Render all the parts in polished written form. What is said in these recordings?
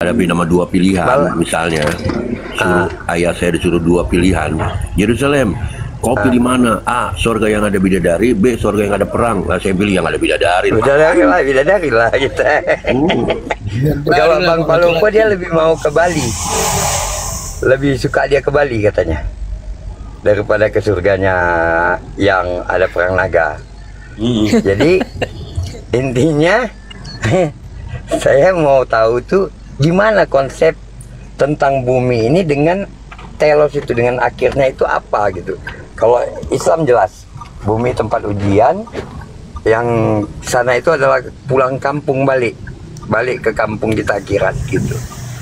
ada nama dua pilihan, misalnya ayah saya disuruh dua pilihan, Yerusalem, kau pilih mana? A, surga yang ada bidadari, B, surga yang ada perang. Nah, saya pilih yang ada bidadari. Bidadari lah kita. Kalau Bang Palumpa dia lebih mau ke Bali, lebih suka dia ke Bali katanya daripada ke surganya yang ada perang naga. Jadi intinya saya mau tahu tuh gimana konsep tentang bumi ini dengan telos itu, dengan akhirnya itu apa gitu. Kalau Islam jelas bumi tempat ujian, yang sana itu adalah pulang kampung, balik ke kampung kita akhirat gitu.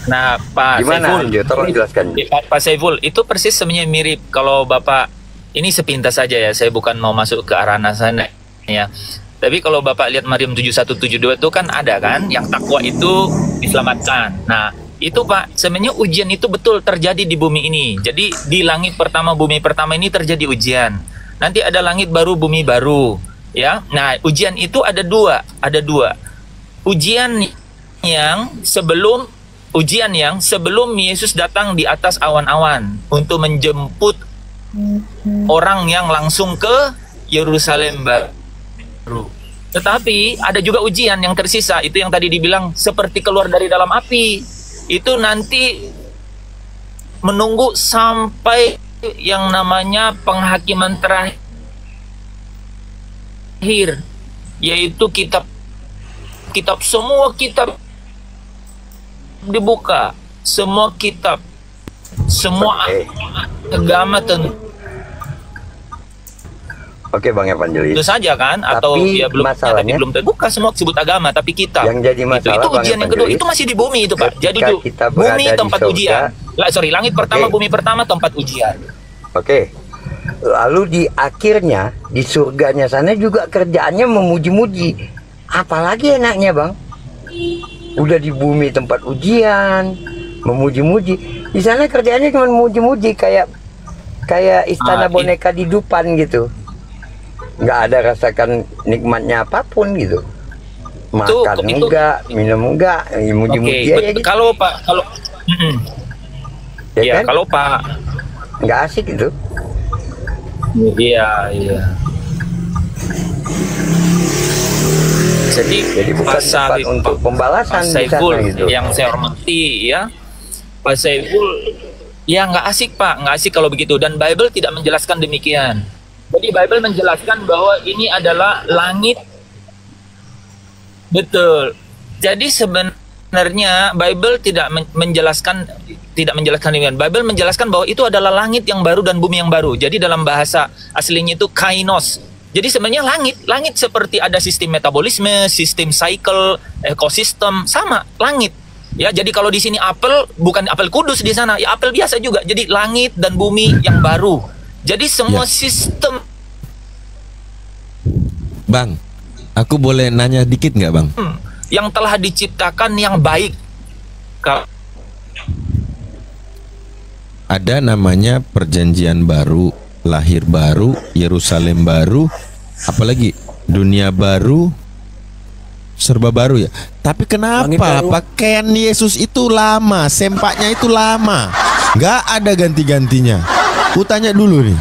Nah, Pak gimana, Saiful, tolong jelaskan. Pak Saiful, itu persis sebenarnya mirip kalau Bapak, ini sepintas saja ya, saya bukan mau masuk ke arah sana ya. Tapi kalau Bapak lihat Maryam 7172 itu kan ada kan, yang takwa itu diselamatkan. Nah, itu Pak, sebenarnya ujian itu betul terjadi di bumi ini. Jadi di langit pertama, bumi pertama ini terjadi ujian. Nanti ada langit baru, bumi baru, ya. Nah, ujian itu ada dua. Ujian yang sebelum Yesus datang di atas awan-awan untuk menjemput orang yang langsung ke Yerusalem baru. Tetapi ada juga ujian yang tersisa, itu yang tadi dibilang seperti keluar dari dalam api. Itu nanti menunggu sampai yang namanya penghakiman terakhir, yaitu semua kitab dibuka, semua agama tentu. Oke Bang Evangelis. Itu saja kan? Atau tapi ya tapi belum terbuka semua sebut agama, tapi kita. Yang jadi masalah itu ujian yang kedua, itu masih di bumi itu Pak. Jadi bumi tempat ujian. Langit pertama, bumi pertama tempat ujian. Oke. Lalu di akhirnya di surganya sana juga kerjaannya memuji-muji. Apalagi enaknya Bang? Udah di bumi tempat ujian, memuji-muji. Di sana kerjaannya cuma memuji-muji, kayak istana boneka di Dupan gitu. Nggak ada rasakan nikmatnya apapun gitu. Makan enggak, minum enggak, muji-muji aja gitu. Kalau Pak, ya kan? Kalau Pak nggak asik gitu. Iya. Jadi bukan tempat untuk pembalasan Pak Saiful gitu. Yang saya hormati ya, Pak Saiful, ya nggak asik Pak, nggak asik kalau begitu. Dan Bible tidak menjelaskan demikian. Jadi Bible menjelaskan bahwa ini adalah langit. Betul. Jadi sebenarnya Bible tidak menjelaskan demikian. Bible menjelaskan bahwa itu adalah langit yang baru dan bumi yang baru. Jadi dalam bahasa aslinya itu kainos. Jadi sebenarnya langit seperti ada sistem metabolisme, sistem cycle, ekosistem, sama langit. Ya, jadi kalau di sini apel bukan apel kudus di sana, ya apel biasa juga. Jadi langit dan bumi yang baru. Jadi semua sistem. Bang, aku boleh nanya dikit nggak Bang? Yang telah diciptakan yang baik. Ada namanya perjanjian baru, lahir baru, Yerusalem baru, apalagi dunia baru, serba baru ya. Tapi kenapa pakaian Yesus itu lama, sempaknya itu lama, nggak ada ganti-gantinya? Ku tanya dulu nih,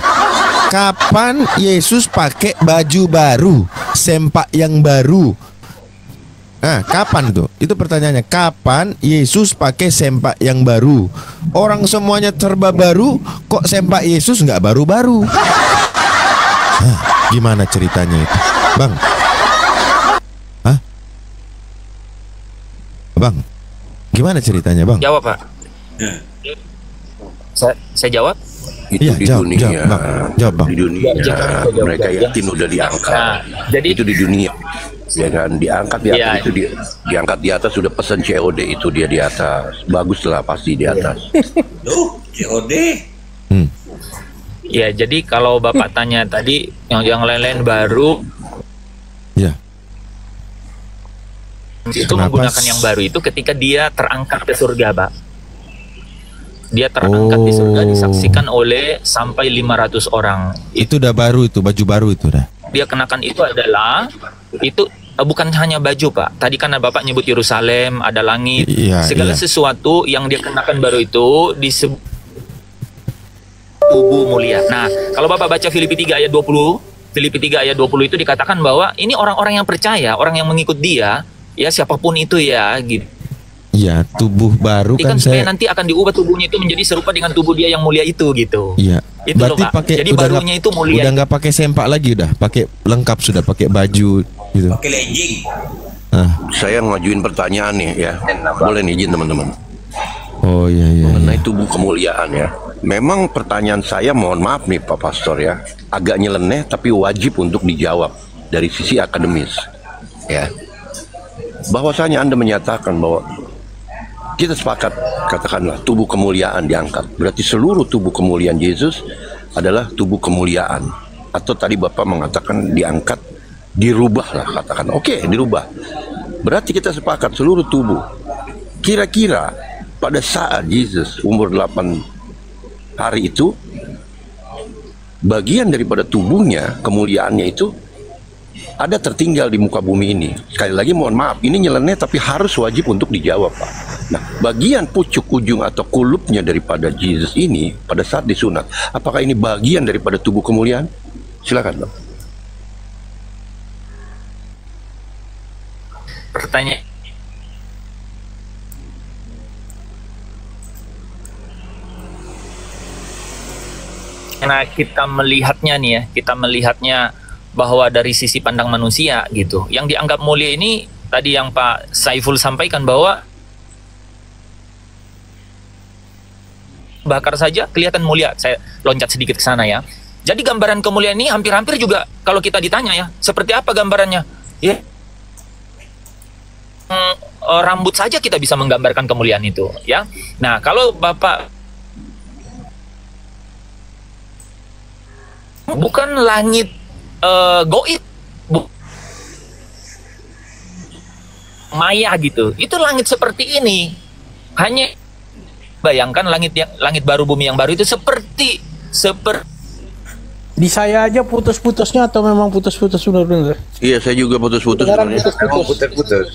kapan Yesus pakai baju baru, sempak yang baru? Nah, kapan tuh? Itu pertanyaannya. Kapan Yesus pakai sempak yang baru? Orang semuanya serba baru, kok sempak Yesus nggak baru-baru? Nah, gimana ceritanya itu, Bang? Hah? Bang, gimana ceritanya, Bang? Jawab Pak. Saya jawab. Itu iya, di jawab, dunia, jawab, Bang. Di dunia mereka yakin udah diangkat. Nah, jadi itu di dunia, ya kan, diangkat di atas, itu diangkat di atas, sudah pesan COD, itu dia di atas. Bagus lah pasti di atas. COD. Ya, jadi kalau Bapak tanya tadi yang lain-lain baru, ya. Itu menggunakan yang baru itu ketika dia terangkat ke surga, Pak. Dia terangkat di surga, disaksikan oleh sampai 500 orang. Itu udah baru, itu baju baru itu dah. Dia kenakan itu adalah itu bukan hanya baju, Pak. Tadi kan Bapak nyebut Yerusalem, ada langit, Iya, segala iya. sesuatu yang dia kenakan baru itu disebut tubuh mulia. Nah, kalau Bapak baca Filipi 3 ayat 20, Filipi 3 ayat 20 itu dikatakan bahwa ini orang-orang yang percaya, orang yang mengikut dia, ya siapapun itu ya, gitu. Ya, tubuh baru Nanti kan supaya saya. nanti akan diubah tubuhnya itu menjadi serupa dengan tubuh dia yang mulia itu, gitu. Iya. Itu loh, Berarti Pak. pakai Jadi udah barunya itu mulia. udah nggak pakai sempak lagi, udah pakai lengkap, sudah pakai baju gitu. Pakai legging. Ah. Saya ngajuin pertanyaan nih ya. Boleh nih izin teman-teman. Oh iya iya. Mengenai tubuh kemuliaan ya. Memang pertanyaan saya, mohon maaf nih Pak Pastor ya, agak nyeleneh tapi wajib untuk dijawab dari sisi akademis ya. Bahwasanya Anda menyatakan bahwa kita sepakat, katakanlah tubuh kemuliaan diangkat, berarti seluruh tubuh kemuliaan Yesus adalah tubuh kemuliaan. Atau tadi Bapak mengatakan diangkat, dirubah lah katakan. Oke, dirubah. Berarti kita sepakat seluruh tubuh. Kira-kira pada saat Yesus umur 8 hari itu, bagian daripada tubuhnya, kemuliaannya itu ada tertinggal di muka bumi ini. Sekali lagi mohon maaf, ini nyeleneh tapi harus wajib untuk dijawab, Pak. Nah, bagian pucuk ujung atau kulupnya daripada Yesus ini pada saat disunat, apakah ini bagian daripada tubuh kemuliaan? Silakan, Pak. Pertanyaan. Karena kita melihatnya nih ya, kita melihatnya bahwa dari sisi pandang manusia gitu. Yang dianggap mulia ini tadi yang Pak Saiful sampaikan bahwa bakar saja kelihatan mulia. Saya loncat sedikit ke sana ya. Jadi gambaran kemuliaan ini hampir-hampir juga kalau kita ditanya ya, seperti apa gambarannya? Ya. Rambut saja kita bisa menggambarkan kemuliaan itu ya. Nah, kalau Bapak bukan langit goib, maya gitu. Itu langit seperti ini. Hanya bayangkan langit baru bumi yang baru itu seperti Di saya aja putus-putusnya atau memang putus-putus benar-benar? Iya, saya juga putus-putus Sekarang sebenarnya. Memang putus-putus. putus-putus.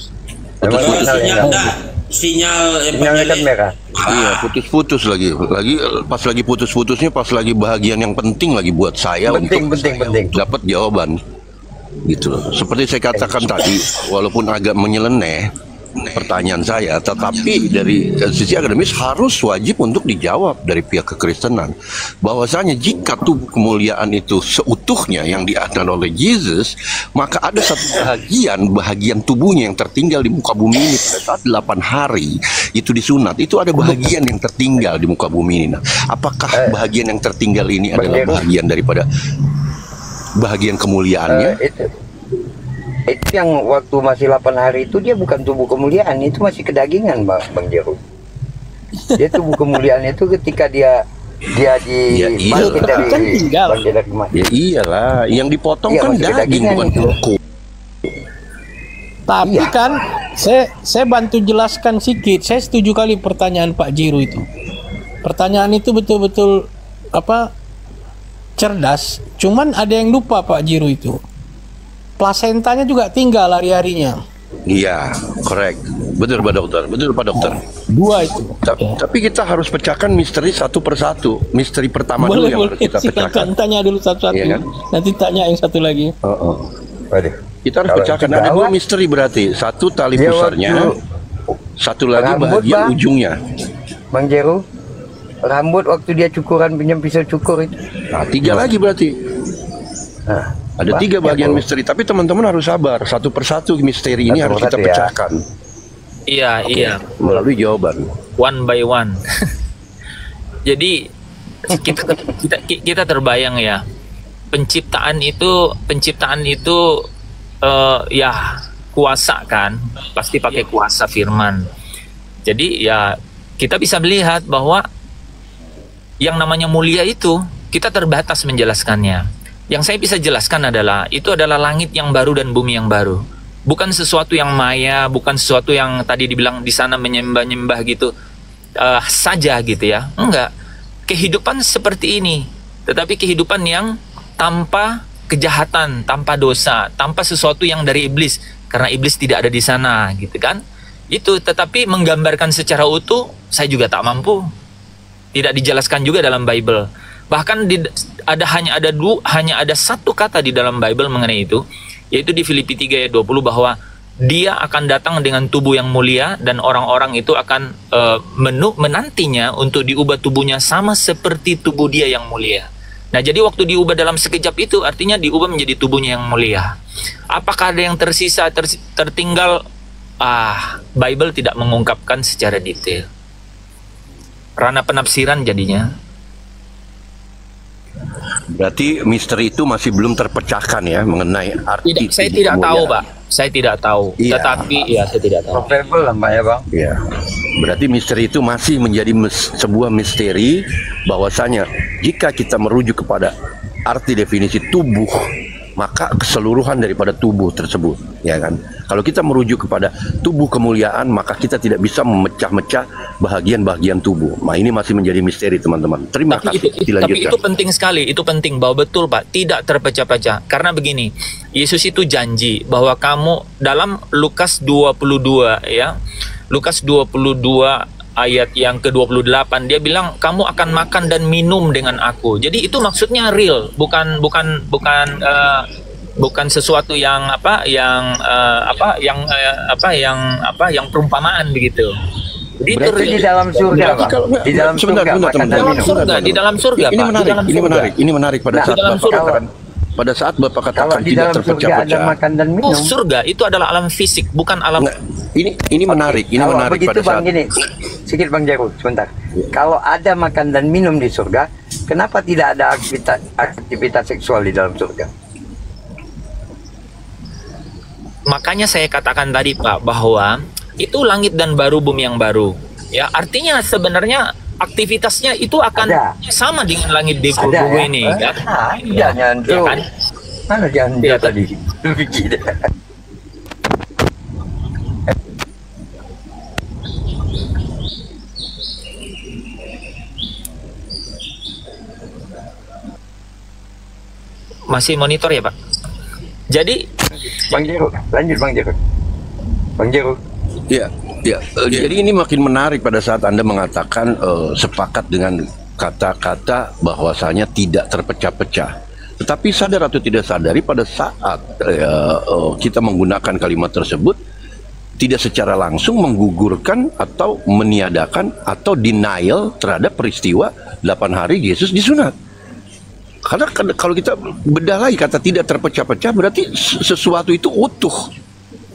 Memang Putus-putus. sinyal Sinyal yang enggak. Sinyal sinyalnya kan merah. Iya, putus-putus lagi pas lagi putus-putusnya pas lagi bahagian yang penting lagi buat saya Penting, untuk penting. dapat jawaban gitu loh. Seperti saya katakan tadi, walaupun agak menyeleneh pertanyaan saya, tetapi dari sisi akademis harus wajib untuk dijawab dari pihak kekristenan, bahwasanya jika tubuh kemuliaan itu seutuhnya yang diadakan oleh Yesus, maka ada satu bahagian tubuhnya yang tertinggal di muka bumi ini pada saat 8 hari itu disunat. Itu ada bahagian yang tertinggal di muka bumi ini. Nah, apakah bahagian yang tertinggal ini adalah bahagian daripada bahagian kemuliaannya? Itu yang waktu masih 8 hari itu dia bukan tubuh kemuliaan, itu masih kedagingan, Bang Jeru. Dia tubuh kemuliaan itu ketika dia Ya iya. bangkit dari Kan tinggal. bangkit dari kematian. Ya iyalah, yang dipotong Iya, kan masih daging kedagingan bukan itu. kuku. Tapi Iya. kan saya bantu jelaskan sedikit. Saya setuju kali pertanyaan Pak Jiru itu. Pertanyaan itu betul-betul cerdas. Cuman ada yang lupa Pak Jiru itu. Plasentanya juga tinggal hari-harinya. Iya, correct. Betul Pak Dokter, betul Pak Dokter. Dua itu. Tapi kita harus pecahkan misteri satu persatu. Misteri pertama dulu yang harus kita pecahkan. Silakan tanya dulu satu-satu. Iya kan? Nanti tanya yang satu lagi. Waduh. Kita harus Kalau pecahkan. itu Ada dua gawat. misteri berarti. Satu tali Dia pusarnya, satu lagi rambut, bahagian Bang. ujungnya. Bang Jeru, rambut waktu dia cukuran pinjam pisau cukur itu. Nah, tiga lagi berarti. Nah, Ada Bang, tiga bagian Jeru. misteri. Tapi teman-teman harus sabar. Satu persatu misteri ini Satu harus kita persatu ya. pecahkan iya melalui jawaban. one by one. Jadi kita terbayang ya, penciptaan itu ya kuasa kan, pasti pakai kuasa firman. Jadi ya kita bisa melihat bahwa yang namanya mulia itu kita terbatas menjelaskannya. Yang saya bisa jelaskan adalah itu adalah langit yang baru dan bumi yang baru. Bukan sesuatu yang maya, bukan sesuatu yang tadi dibilang di sana menyembah-nyembah gitu saja gitu ya. Enggak. Kehidupan seperti ini, tetapi kehidupan yang tanpa kejahatan, tanpa dosa, tanpa sesuatu yang dari iblis. karena iblis tidak ada di sana, gitu kan? Itu, tetapi menggambarkan secara utuh saya juga tak mampu. Tidak dijelaskan juga dalam Bible. Bahkan hanya ada satu kata di dalam Bible mengenai itu, yaitu di Filipi 3 ayat 20 bahwa dia akan datang dengan tubuh yang mulia dan orang-orang itu akan menantinya untuk diubah tubuhnya sama seperti tubuh dia yang mulia. Nah, jadi waktu diubah dalam sekejap itu artinya diubah menjadi tubuhnya yang mulia. Apakah ada yang tersisa, tertinggal? Bible tidak mengungkapkan secara detail. Ranah penafsiran jadinya. Berarti misteri itu masih belum terpecahkan ya mengenai arti. Saya tidak tahu, Pak. Saya tidak tahu. Iya. Tetapi ya saya tidak tahu. Probable lah Pak ya Bang. Ya, berarti misteri itu masih menjadi sebuah misteri, bahwasanya jika kita merujuk kepada arti definisi tubuh, maka keseluruhan daripada tubuh tersebut, ya kan? Kalau kita merujuk kepada tubuh kemuliaan, maka kita tidak bisa memecah-mecah bahagian-bagian tubuh. Nah, ini masih menjadi misteri, teman-teman. Terima kasih. Tapi itu penting sekali, itu penting, bahwa betul Pak, tidak terpecah-pecah. Karena begini, Yesus itu janji bahwa kamu dalam Lukas 22 ya, Lukas 22 ayat yang ke-28 dia bilang kamu akan makan dan minum dengan aku. Jadi itu maksudnya real, bukan sesuatu yang yang perumpamaan begitu. Jadi Berarti itu di dalam surga, Pak. Di dalam surga, makan dan minum. di dalam surga, Ini Pak. menarik, ini menarik pada Nah, saat di dalam Bapak surga. katakan, pada saat Bapak Kalau katakan di tidak dalam surga ada terpecah-pecah. makan dan minum. Oh, surga itu adalah alam fisik, bukan alam. Nggak, ini menarik, ini Kalau menarik begitu pada Bang saat gini, sedikit Bang Jarud, sebentar. Kalau ada makan dan minum di surga, kenapa tidak ada aktivitas seksual di dalam surga? Makanya saya katakan tadi Pak bahwa itu langit dan baru, bumi yang baru. Ya, artinya sebenarnya aktivitasnya itu akan Ada. sama dengan langit di Ada bumi ya? ini kan. Ada nyantu. Ya kan? Mana jangan Ya, tadi? Lu pikir. Masih monitor ya Pak. Jadi Bang Jarud, lanjut Bang Jarud. Bang Jarud. Ya, ya. Jadi ini makin menarik pada saat Anda mengatakan sepakat dengan kata-kata bahwasanya tidak terpecah-pecah. Tetapi sadar atau tidak sadari pada saat kita menggunakan kalimat tersebut tidak secara langsung menggugurkan atau meniadakan atau denial terhadap peristiwa 8 hari Yesus disunat. Karena kalau kita bedah lagi kata tidak terpecah-pecah berarti sesuatu itu utuh.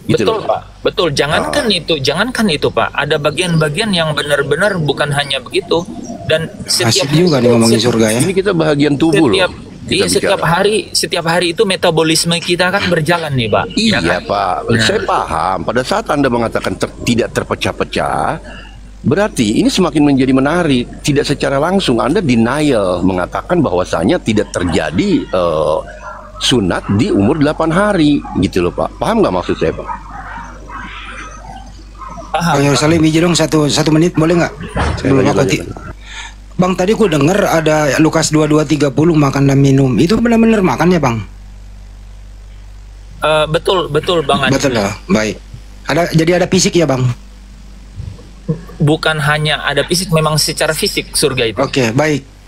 Gitu betul loh. Pak, betul. Jangankan itu Pak. Ada bagian-bagian yang benar-benar bukan hanya begitu. Dan Asik juga nih ngomongin surga ya. Ini kita bahagian tubuh setiap, loh. iya, setiap hari itu metabolisme kita kan berjalan nih Pak. Iya Ya kan? Pak, saya paham. Pada saat Anda mengatakan tidak terpecah-pecah, berarti ini semakin menjadi menarik. Tidak secara langsung Anda denial mengatakan bahwasanya tidak terjadi sunat di umur 8 hari gitu loh Pak. Paham nggak maksud saya Pak? Paham. Bang Yerusalem izin dong satu menit boleh nggak? Sebelum Lanjut, aku lanjut. Bang tadi aku dengar ada Lukas 22:30 makan dan minum. Itu benar-benar makan ya Bang? Betul Bang Andi. Betul ya, baik. Jadi ada fisik ya Bang? Bukan hanya ada fisik, memang secara fisik surga itu. Oke, baik.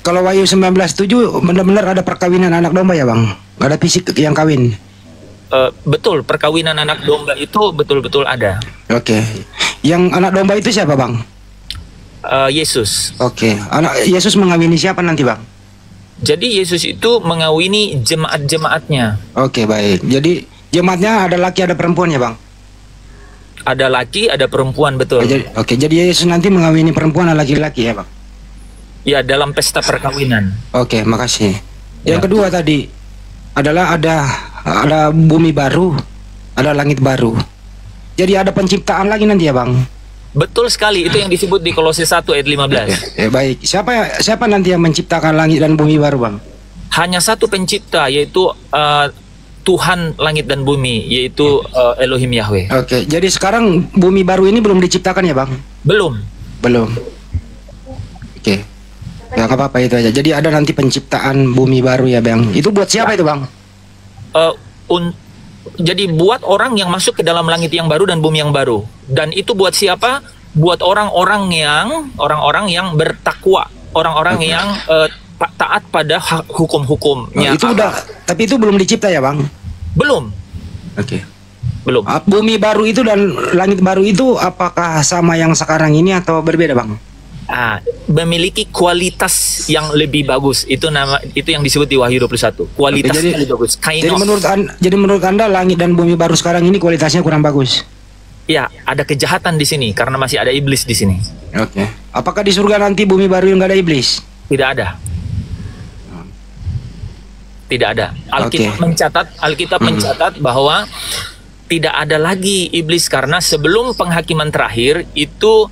Kalau Wahyu 19:7 benar-benar ada perkawinan anak domba ya Bang? Ada fisik yang kawin? Betul, perkawinan anak domba itu betul-betul ada. Oke. Yang anak domba itu siapa Bang? Yesus. Oke. Anak Yesus mengawini siapa nanti Bang? Jadi Yesus itu mengawini jemaat-jemaatnya. Oke, baik. Jadi jemaatnya ada laki ada perempuan ya Bang? Ada laki, ada perempuan, betul. Oke, jadi Yesus nanti mengawini perempuan dan laki-laki ya Bang? Ya, dalam pesta perkawinan. Oke, makasih. Ya. Yang kedua tadi adalah ada bumi baru, ada langit baru. Jadi ada penciptaan lagi nanti ya Bang? Betul sekali, itu yang disebut di Kolose 1 ayat 15. Baik. Siapa nanti yang menciptakan langit dan bumi baru Bang? Hanya satu pencipta, yaitu Tuhan langit dan bumi, yaitu Elohim Yahweh. Oke, jadi sekarang bumi baru ini belum diciptakan ya Bang? Belum. Belum. Oke. Ya nggak apa-apa itu aja. Jadi ada nanti penciptaan bumi baru ya Bang. Itu buat siapa itu Bang? Un- Jadi buat orang yang masuk ke dalam langit yang baru dan bumi yang baru. Dan itu buat siapa? Buat orang-orang yang bertakwa, orang-orang yang taat pada hukum-hukumnya. Itu udah, tapi itu belum dicipta ya, Bang? Belum. Oke. Belum. Bumi baru itu dan langit baru itu apakah sama yang sekarang ini atau berbeda, Bang? Memiliki kualitas yang lebih bagus. Itu yang disebut di Wahyu 21. Kualitas yang lebih bagus. Jadi menurut Anda langit dan bumi baru sekarang ini kualitasnya kurang bagus? Ya, ada kejahatan di sini karena masih ada iblis di sini. Oke. Apakah di surga nanti bumi baru yang nggak ada iblis? Tidak ada. Tidak ada. Alkitab mencatat bahwa tidak ada lagi iblis karena sebelum penghakiman terakhir itu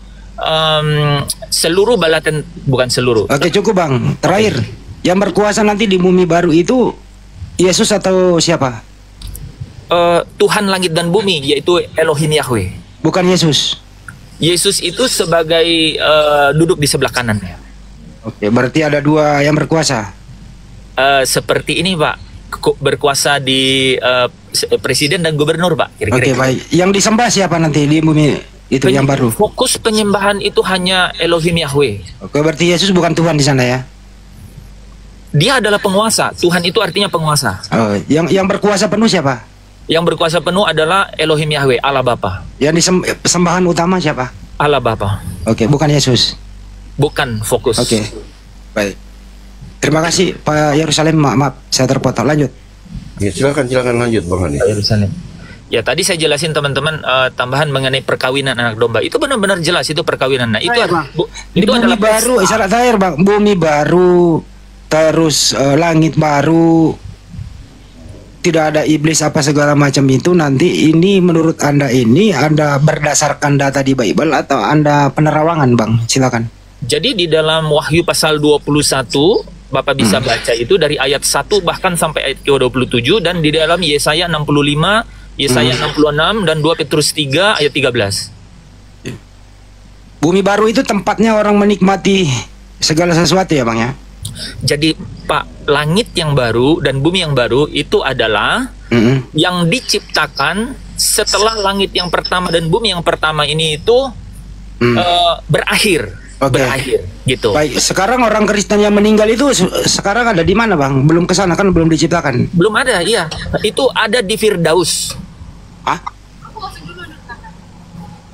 seluruh bukan seluruh. Oke, cukup, Bang. Terakhir, yang berkuasa nanti di bumi baru itu Yesus atau siapa? Tuhan langit dan bumi, yaitu Elohim Yahweh. Bukan Yesus. Yesus itu sebagai duduk di sebelah kanannya. Oke, berarti ada dua yang berkuasa. Seperti ini, Pak, berkuasa di presiden dan gubernur, Pak. Oke, baik. Yang disembah siapa nanti di bumi itu yang baru? Fokus penyembahan itu hanya Elohim Yahweh. Oke, berarti Yesus bukan Tuhan di sana ya? Dia adalah penguasa. Tuhan itu artinya penguasa. Oh, yang berkuasa penuh siapa? Yang berkuasa penuh adalah Elohim Yahweh, Allah Bapa. Yang sembahan utama siapa? Allah Bapa. Oke, bukan Yesus. Bukan fokus. Oke, baik. Terima kasih Pak Yerusalem. Maaf, saya terpotong. Lanjut. Ya, silakan lanjut, Bang Andi. Yerusalem. Ya, tadi saya jelasin teman-teman tambahan mengenai perkawinan anak domba. Itu benar-benar jelas itu perkawinan. Nah, itu di bumi baru, syarat terakhir, Bang. Bumi baru, terus langit baru, tidak ada iblis apa segala macam itu. Nanti ini menurut Anda berdasarkan data di Bible atau Anda penerawangan, Bang? Silakan. Jadi di dalam Wahyu pasal 21 Bapak bisa baca itu dari ayat 1 bahkan sampai ayat ke-27, dan di dalam Yesaya 65, Yesaya 66 dan 2 Petrus 3 ayat 13. Bumi baru itu tempatnya orang menikmati segala sesuatu ya, Bang ya. Jadi Pak, langit yang baru dan bumi yang baru itu adalah yang diciptakan setelah langit yang pertama dan bumi yang pertama ini itu berakhir. Berakhir gitu. Baik, sekarang orang Kristen yang meninggal itu sekarang ada di mana, Bang? Belum ke sana kan, belum diciptakan. Belum ada, iya. Itu ada di Firdaus. Hah?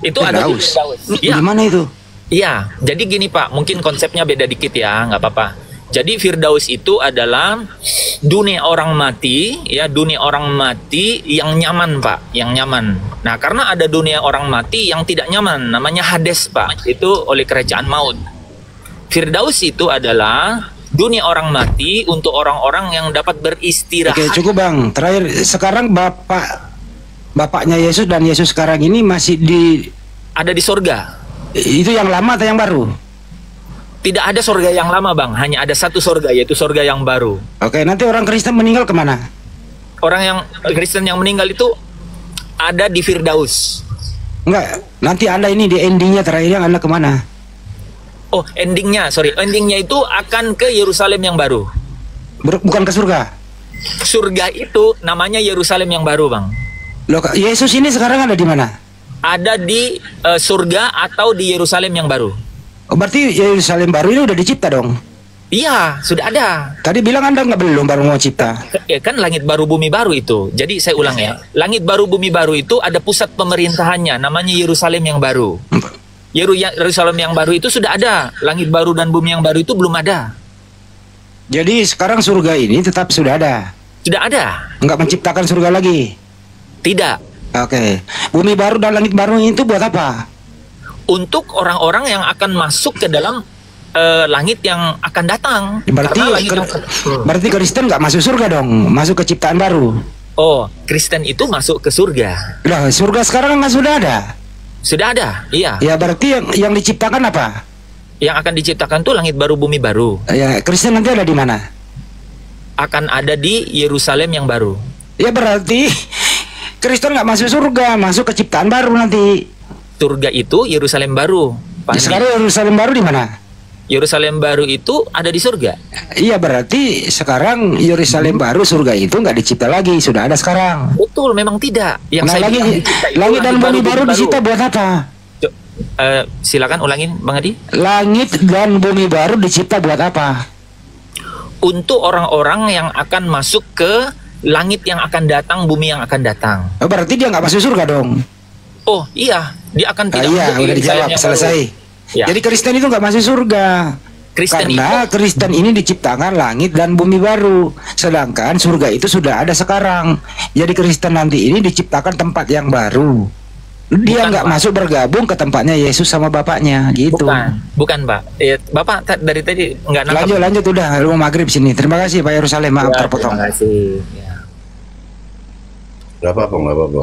Itu ada di Firdaus. Di mana itu? Iya, jadi gini Pak, mungkin konsepnya beda dikit ya, nggak apa-apa. Jadi Firdaus itu adalah dunia orang mati, ya, dunia orang mati yang nyaman, Pak, yang nyaman. Nah, karena ada dunia orang mati yang tidak nyaman, namanya Hades, Pak. Itu oleh kerajaan maut. Firdaus itu adalah dunia orang mati untuk orang-orang yang dapat beristirahat. Oke, cukup, Bang. Terakhir, sekarang bapaknya Yesus dan Yesus sekarang ini masih ada di sorga. Itu yang lama atau yang baru? Tidak ada sorga yang lama, Bang. Hanya ada satu sorga, yaitu sorga yang baru. Oke, nanti orang Kristen meninggal kemana? Orang yang Kristen yang meninggal itu ada di Firdaus. Enggak, nanti Anda ini di endingnya terakhirnya Anda kemana? Oh, endingnya itu akan ke Yerusalem yang baru. Bukan ke surga? Surga itu namanya Yerusalem yang baru, Bang. Loh, Yesus ini sekarang ada di mana? Ada di surga atau di Yerusalem yang baru. Oh, berarti Yerusalem baru ini udah dicipta dong? Iya, sudah ada. Tadi bilang Anda belum baru mau cipta. Ya kan, langit baru bumi baru itu. Jadi saya ulang ya. Langit baru bumi baru itu ada pusat pemerintahannya, namanya Yerusalem yang baru. Yerusalem yang baru itu sudah ada. Langit baru dan bumi yang baru itu belum ada. Jadi sekarang surga ini tetap sudah ada? Sudah ada. Enggak menciptakan surga lagi? Tidak. Oke. Bumi baru dan langit baru itu buat apa? Untuk orang-orang yang akan masuk ke dalam langit yang akan datang. Berarti Kristen nggak masuk surga dong, masuk ke ciptaan baru. Oh, Kristen itu masuk ke surga. Lah, surga sekarang nggak sudah ada? Sudah ada, iya. Ya, berarti yang diciptakan apa? Yang akan diciptakan tuh langit baru bumi baru. Ya, Kristen nanti ada di mana? Akan ada di Yerusalem yang baru. Ya, berarti Kristen nggak masuk surga, masuk ke ciptaan baru nanti. Surga itu Yerusalem baru. Ya, sekarang Yerusalem baru di mana? Yerusalem baru itu ada di surga. Iya, berarti sekarang Yerusalem baru, surga itu nggak dicipta lagi, sudah ada sekarang. Betul, memang tidak. Yang Nah, saya lagi bilang dicipta itu langit dan bumi baru dicipta buat apa? Silakan ulangin, Bang Adi. Langit dan bumi baru dicipta buat apa? Untuk orang-orang yang akan masuk ke langit yang akan datang, bumi yang akan datang. Oh, berarti dia nggak masuk surga dong? Oh iya, dia akan tidak. Iya, udah dijawab, selesai. Ya. Jadi Kristen itu nggak masuk surga. Kristen Karena Kristen ini diciptakan langit dan bumi baru, sedangkan surga itu sudah ada sekarang. Jadi Kristen nanti ini diciptakan tempat yang baru. Dia Bukan, nggak Pak. masuk bergabung ke tempatnya Yesus sama Bapaknya, gitu. Bukan Pak. Bapak dari tadi nggak nangkap. Lanjut udah, lu mau maghrib sini. Terima kasih Pak Yerusalem, maaf terpotong. Terima kasih. Ya. Nggak apa-apa.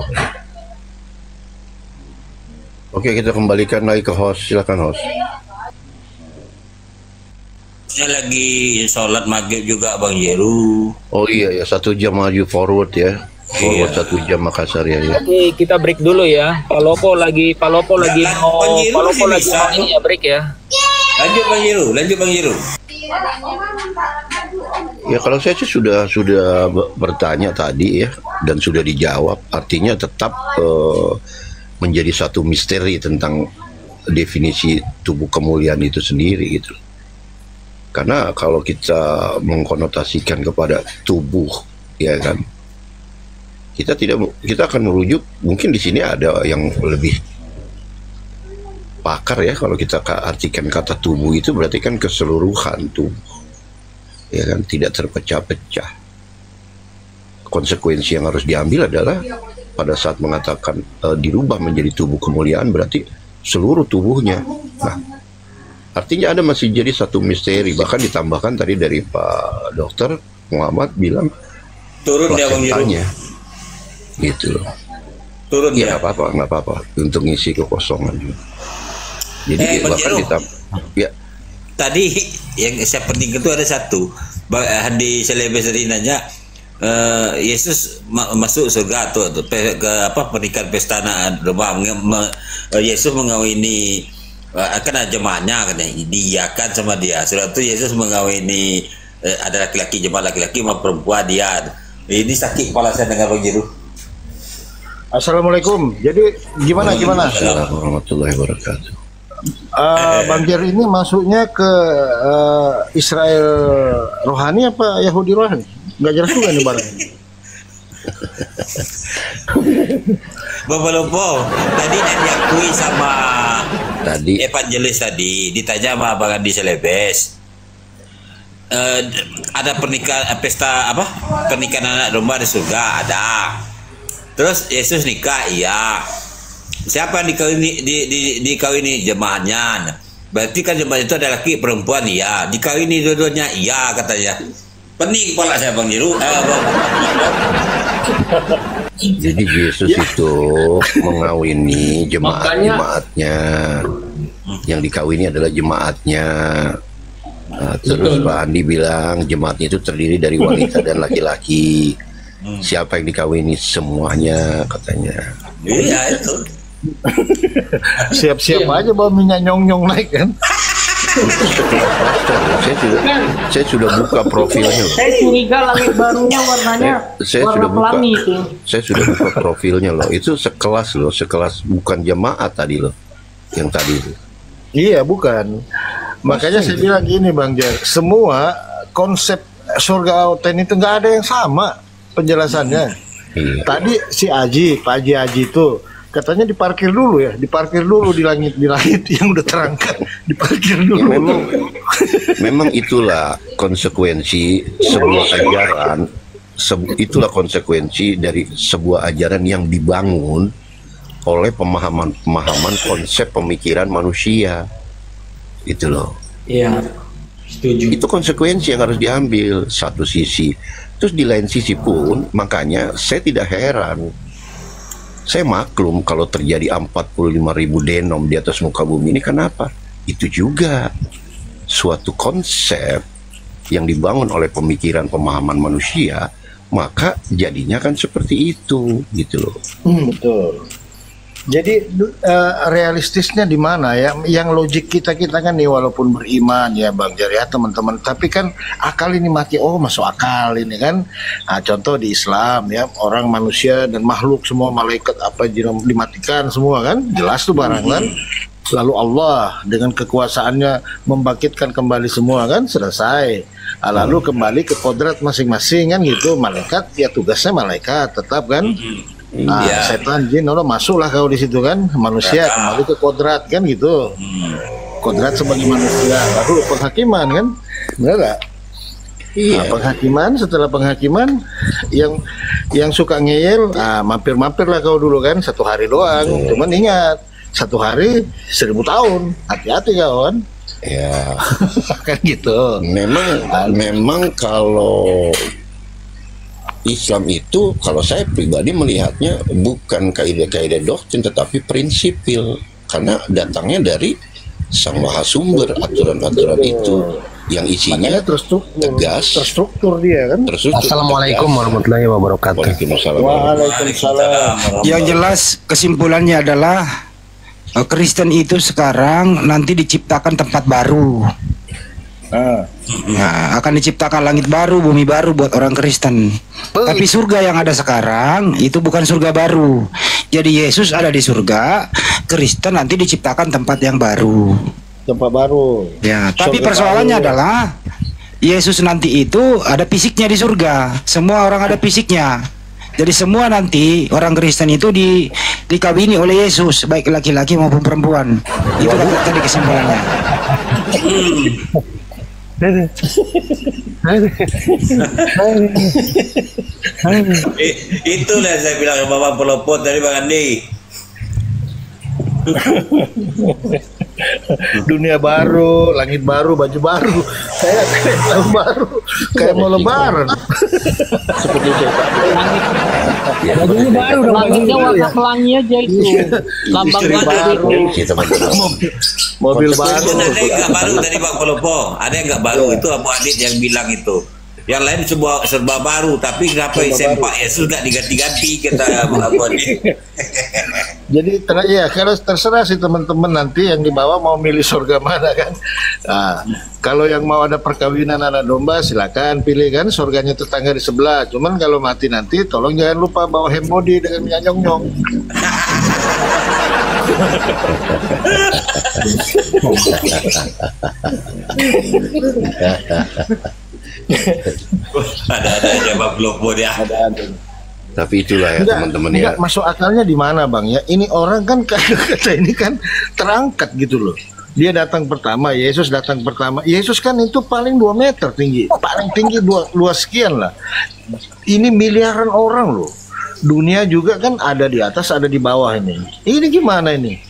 Oke, kita kembalikan lagi ke host. Silakan host. Saya lagi sholat maghrib juga Bang Jeru. Oh iya ya, 1 jam maju forward ya. Forward Iya. 1 jam Makassar ya. Oke, kita break dulu ya. Palopo lagi mau ini ya, break ya. Lanjut Bang Jeru. Ya kalau saya sih sudah bertanya tadi ya, dan sudah dijawab. Artinya tetap menjadi satu misteri tentang definisi tubuh kemuliaan itu sendiri gitu. Karena kalau kita mengkonotasikan kepada tubuh, ya kan, kita akan merujuk, mungkin di sini ada yang lebih pakar ya, kalau kita artikan kata tubuh itu berarti kan keseluruhan tubuh, ya kan, tidak terpecah-pecah. Konsekuensi yang harus diambil adalah pada saat mengatakan dirubah menjadi tubuh kemuliaan berarti seluruh tubuhnya. Nah, artinya ada masih jadi satu misteri. Bahkan ditambahkan tadi dari Pak Dokter Muhammad bilang Turun dia Bang Jeru. plasentanya, gitu loh. Turun Ya dia. nggak apa-apa untuk ngisi kekosongan juga. Jadi Bang bahkan Jeru. ya Tadi yang saya penting itu ada satu. Di Selebes tadi nanya Yesus masuk surga tuh ke pernikahan pesta domba. Yesus mengawini akan ada jemaahnya kan, diiyakan sama dia. Sudah itu Yesus mengawini ada laki-laki, jemaah laki-laki sama perempuan dia. Ini sakit kepala saya dengar Bang Jeru. Assalamualaikum. Jadi gimana? Assalamualaikum warahmatullahi wabarakatuh. Bang Jer ini masuknya ke Israel rohani apa Yahudi rohani? Nggak jelas juga nih barang. Bapak Lopo, tadi yang diakui sama Tadi evangelis tadi ditanya sama Bang Andi Selebes. Ada pernikahan pesta pernikahan anak domba di surga ada. Terus Yesus nikah, iya. Siapa yang dikawini jemaahnya? Berarti kan jemaah itu ada laki perempuan, iya. Dikawini dua-duanya, iya katanya. Pening kepala saya Bang Jeru. jadi Yesus itu mengawini jemaatnya. Yang dikawini adalah jemaatnya. Nah, terus Pak Andi bilang jemaatnya itu terdiri dari wanita dan laki-laki. Siapa yang dikawini? Semuanya katanya. Iya itu. Siap-siap aja bawa minyak nyong-nyong naik kan. Saya sudah buka profilnya. Saya curiga langit barunya warnanya Saya warna sudah buka. pelangi itu. Saya sudah buka profilnya loh. Itu sekelas bukan jemaat tadi loh. Yang tadi itu. Iya, bukan. Makanya saya bilang gini Bang Jer, semua konsep surga Auten itu nggak ada yang sama penjelasannya. Iya. Tadi si Pak Haji itu katanya diparkir dulu di langit yang udah terangkat, diparkir Ya, dulu. memang itulah konsekuensi sebuah ajaran. Itulah konsekuensi dari sebuah ajaran yang dibangun oleh pemahaman konsep pemikiran manusia. Itu loh. Iya, setuju. Itu konsekuensi yang harus diambil satu sisi. Terus di lain sisi pun, makanya saya tidak heran. Saya maklum kalau terjadi 45.000 denom di atas muka bumi ini, kenapa? Itu juga suatu konsep yang dibangun oleh pemikiran pemahaman manusia, maka jadinya kan seperti itu, gitu loh. Betul. Jadi realistisnya di mana ya? Yang logik kita kan nih walaupun beriman ya Bang Jar ya teman-teman, tapi kan akal ini mati. Oh masuk akal ini kan. Nah, contoh di Islam ya, orang manusia dan makhluk semua malaikat apa dimatikan semua kan, jelas tuh barang kan. Lalu Allah dengan kekuasaannya membangkitkan kembali semua kan, selesai. Lalu kembali ke kodrat masing-masing kan gitu. Malaikat ya tugasnya malaikat tetap kan. Nah, setan jin Allah masuklah kau di situ kan, manusia kembali ke kodrat kan gitu. Kodrat sebagai manusia, lalu penghakiman kan, benar gak? Nah, penghakiman, setelah penghakiman yang suka ngeyel, mampir-mampir lah kau dulu kan, 1 hari doang. Cuman ingat 1 hari 1000 tahun, hati-hati kawan. Ya, Kan gitu. memang kalau Islam itu, kalau saya pribadi melihatnya bukan kaidah-kaidah doktrin, tetapi prinsipil, karena datangnya dari Sang Maha Sumber. Aturan-aturan itu yang isinya terstruktur dia kan. Assalamualaikum warahmatullahi wabarakatuh. Waalaikumsalam. Yang jelas kesimpulannya adalah Kristen itu sekarang nanti diciptakan tempat baru. Nah, akan diciptakan langit baru, bumi baru buat orang Kristen. Tapi surga yang ada sekarang itu bukan surga baru. Jadi Yesus ada di surga, Kristen nanti diciptakan tempat yang baru. Tempat baru. Ya, tapi persoalannya adalah Yesus nanti itu ada fisiknya di surga. Semua orang ada fisiknya. Jadi semua nanti orang Kristen itu dikawini oleh Yesus, baik laki-laki maupun perempuan. Itu tadi kesimpulannya. Itulah saya bilang ke Bapak pelopot dari Bang Andi. Dunia baru, langit baru, baju baru, kayak tahun baru, kayak mau lebaran. Seperti itu. Bajunya baru dong, bajunya warna pelangi aja itu. Lambang baru. Mobil baru. Ada yang nggak baru tadi Bang Pelopo, ada yang nggak baru itu Abu Adit yang bilang itu. Yang lain serba baru, tapi kenapa sempak Yesus nggak diganti-ganti kata Abu Adit. Jadi ya kalau terserah sih teman-teman nanti yang dibawa mau milih surga mana kan. Nah, kalau yang mau ada perkawinan anak domba silakan pilih kan, surganya tetangga di sebelah. Cuman kalau mati nanti tolong jangan lupa bawa hemodi dengan minyak nyong-nyong. Ada aja Bang Pelopo dia. Tapi itulah ya teman-teman ya. Masuk akalnya di mana Bang ya? Ini orang kan kata ini kan terangkat gitu loh. Dia datang pertama, Yesus datang pertama. Yesus kan itu paling 2 meter tinggi, paling tinggi 2 sekian lah. Ini miliaran orang loh. Dunia juga kan ada di atas, ada di bawah ini. Ini gimana ini?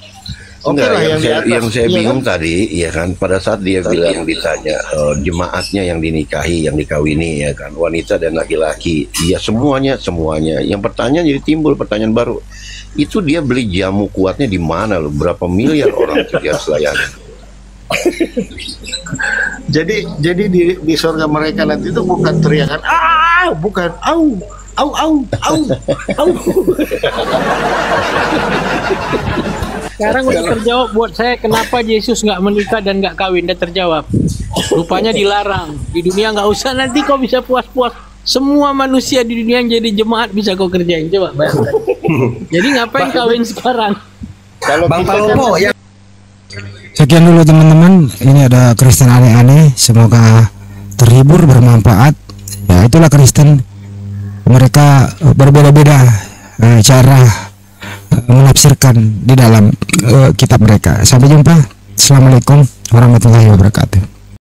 Oke lah yang saya bingung tadi ya kan, pada saat dia bilang ditanya jemaatnya yang dinikahi, yang dikawini ya kan, wanita dan laki-laki, ya semuanya. Yang pertanyaan jadi timbul pertanyaan baru. Itu dia beli jamu kuatnya di mana loh? Berapa miliar orang itu dia selayani? Jadi di surga mereka nanti itu bukan teriakan bukan au. Sekarang udah terjawab buat saya kenapa Yesus nggak menikah dan nggak kawin, udah terjawab. Rupanya dilarang. Di dunia nggak usah, nanti kau bisa puas-puas. Semua manusia di dunia yang jadi jemaat bisa kau kerjain. Coba bayangkan. Jadi ngapain kawin sekarang? Kalau Bang Palopo ya. Sekian dulu teman-teman. Ini ada Kristen aneh-aneh. Semoga terhibur, bermanfaat. Ya itulah Kristen. Mereka berbeda-beda cara menafsirkan di dalam kitab mereka. Sampai jumpa. Assalamualaikum warahmatullahi wabarakatuh.